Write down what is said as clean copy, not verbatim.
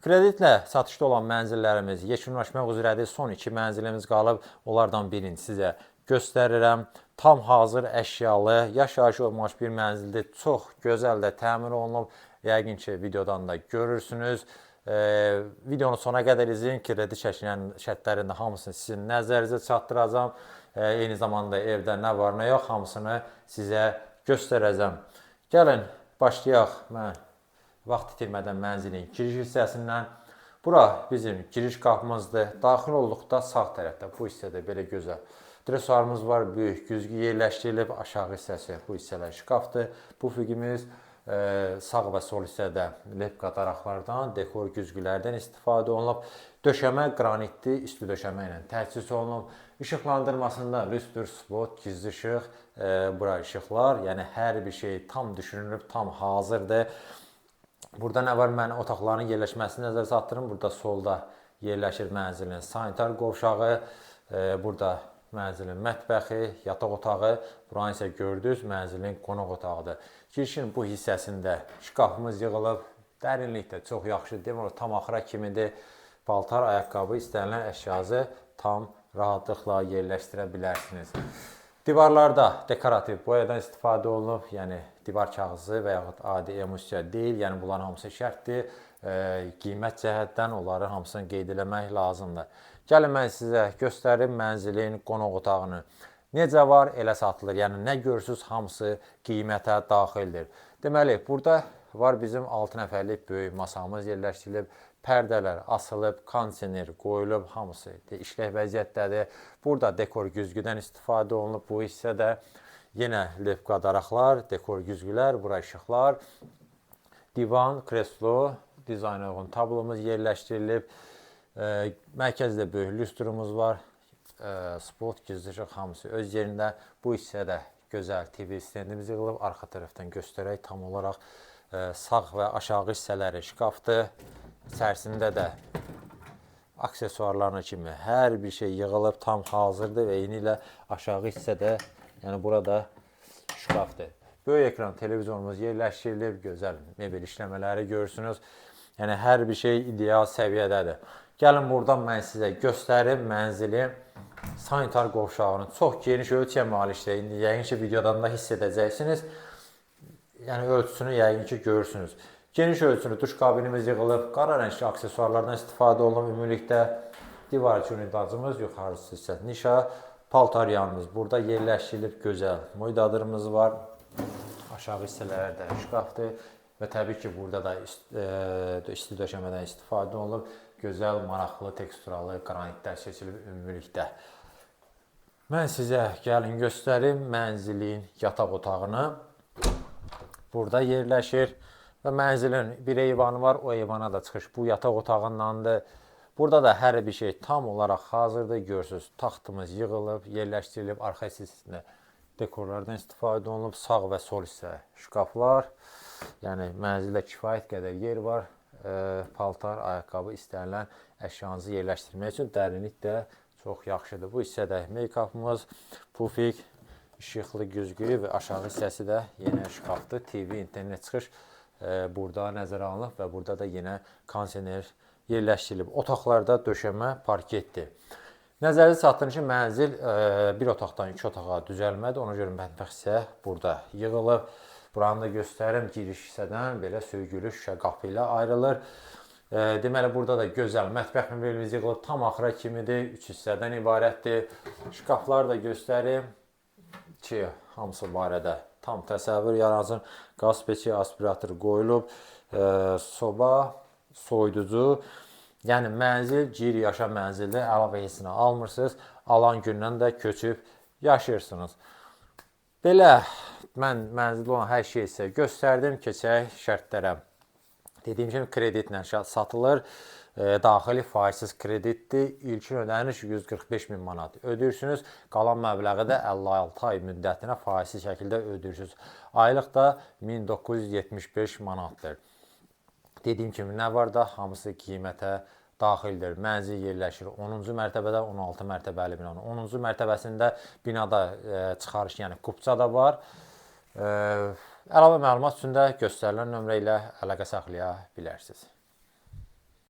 Kreditlə satışda olan mənzillərimiz yekunlaşmaq üzrədir. Son 2 mənzilimiz qalıb. Onlardan birini sizə göstərirəm. Tam hazır əşyalı, yaşayış olmuş bir mənzildir. Çox gözəl də təmin olunub. Yəqin ki, videodan da görürsünüz. Videonu sona qədər izləyin ki, kredit çəkilən şərtlərin də hamısını sizin nəzərinizə çatdıracağam. Eyni zamanda evdə nə var, nə yox, hamısını sizə göstərəcəm. Gəlin, başlayaq. Mən vaxt itirmədən mənzilin giriş hissəsindən. Bura bizim giriş qapımızdır. Daxil olduqda sağ tərəfdə, bu hissədə belə gözəl dresuarımız var. Böyük güzgü yerləşdirilib. Aşağı hissəsi bu hissələr şkafdır. Bu fiqimiz sağ və sol hissədə lepqa daraqlardan, dekor güzgülərdən istifadə olunub. Döşəmə qranitli üstü döşəmə ilə təchiz olunub. İşıqlandırmasında lüstr, spot, gizli işıq, bura işıqlar, yəni hər bir şey tam düşünülüb, tam hazırdır. Burada nə var? Mən otaqların yerləşməsini nəzərə çatdırım. Burada solda yerləşir mənzilin sanitar qovşağı. Burada mənzilin mətbəxi, yataq otağı. Buranı isə gördünüz, mənzilin qonaq otağıdır. Girişin bu hissəsində şkafımız yığılıb. Dərinlikdə çox yaxşı. Demək, tam axıra kimidir. Paltar, ayaqqabı, istənilən əşyazı tam rahatlıqla yerləşdirə bilərsiniz. Divarlarda dekorativ boyadan istifadə olunub, yəni divar kağızı və yaxud adi emulsiya deyil, yəni bunların hamısı şərtdir. Qiymət cəhətdən onların hamısını qeyd eləmək lazımdır. Gəlin mən sizə göstərim mənzilin qonaq otağını. Necə var, elə satılır. Yəni nə görürsünüz, hamısı qiymətə daxildir. Deməli, burada var bizim 6 nəfərlik böyük masamız yerləşdirilib. Pərdələr asılıb, kondisioner qoyulub, hamısı işlək vəziyyətdədir. Burada dekor güzgüdən istifadə olunub bu hissədə. Yenə lepqa daraqlar, dekor güzgülər, bura işıqlar. Divan, kreslo, dizayna uyğun tablomuz yerləşdirilib. Mərkəzdə böyük lüstrumuz var. Spot, gizli işıq hamısı öz yerində. Bu hissədə gözəl TV stendimiz yığılıb. Arxa tərəfdən göstərək, tam olaraq sağ və aşağı hissələri şkafdır. İçərisində də aksesuarlarına kimi hər bir şey yığılıb, tam hazırdır və eyni ilə aşağı hissədə, yəni burada şkafdır. Böyük ekran televizorumuz yerləşdirilib, gözəl mebel işləmələri görürsünüz. Yəni hər bir şey ideal səviyyədədir. Gəlin buradan mən sizə göstərim mənzili sanitar qovşağının çox geniş ölçüyə malikdir. İndi yəqin ki, videodan da hiss edəcəksiniz. Yəni ölçüsünü yəqin ki, görürsünüz. Geniş ölçülü duş kabinimiz yığılıb, qara rəngli aksesuarlardan istifadə olunub. Ümumilikdə divar unitazımız yuxarısı isə nişa, paltar yanımız burada yerləşdirilib, gözəl moydadırımız var. Aşağı hissələrdə şkafdır və təbii ki, burada da isti döşəmədən istifadə olunub. Gözəl, maraqlı, teksturalı qranitlər seçilib ümumilikdə. Mən sizə gəlin göstərim mənzilin yataq otağını. Burada yerləşir. Və mənzilin bir eyvanı var, o eyvana da çıxış bu yataq otağındandır. Burada da hər bir şey tam olaraq hazırdır. Görürsünüz, taxtımız yığılıb, yerləşdirilib, arxa hissəsində dekorlardan istifadə olunub. Sağ və sol hissə şkaflar. Yəni mənzildə kifayət qədər yer var. Paltar, ayaqqabı, istənilən əşyanızı yerləşdirmək üçün dərinlik də çox yaxşıdır. Bu hissədə make-upımız, pufik, işıqlı güzgü və aşağı hissəsi də yenə şkafdır. TV, internet çıxış burada nəzərə alınıb və burada da yenə kondisioner yerləşdirilib. Otaqlarda döşəmə parketdir. Nəzərdə çatdırın ki, mənzil bir otaqdan 2 otağa düzəlmədir. Ona görə mətbəx isə burada yığılıb. Buranı da göstərim, giriş hissədən belə sürgülü şüşə qapı ilə ayrılır. Deməli, burada da gözəl mətbəx mebelimiz yığılıb. Tam axıra kimidir, 3 hissədən ibarətdir. Şkafları da göstərim ki, hamısı barədə tam təsəvvür yaransın. Qaz peçi, aspirator qoyulub, soba, soyuducu. Yəni mənzil, gir yaşa mənzildə əlavə hissini almırsınız. Alan gündən də köçüb yaşayırsınız. Belə mən mənzildə olan hər şey isə göstərdim. Keçək şərtlərə. Dediyim kimi kreditlə satılır. Daxili faizsiz kreditdir. İlkin ödəniş 145 min manat ödəyirsiniz. Qalan məbləği də 56 ay müddətinə faizsiz şəkildə ödəyirsiniz. Aylıq da 1975 manatdır. Dediyim kimi nə var da hamısı qiymətə daxildir. Mənzil yerləşir 10-cu mərtəbədə, 16 mərtəbəli binanın 10-cu mərtəbəsində binada çıxarış, yəni kupça da var. Əlavə məlumat üçün də göstərilən nömrə ilə əlaqə saxlaya bilərsiniz.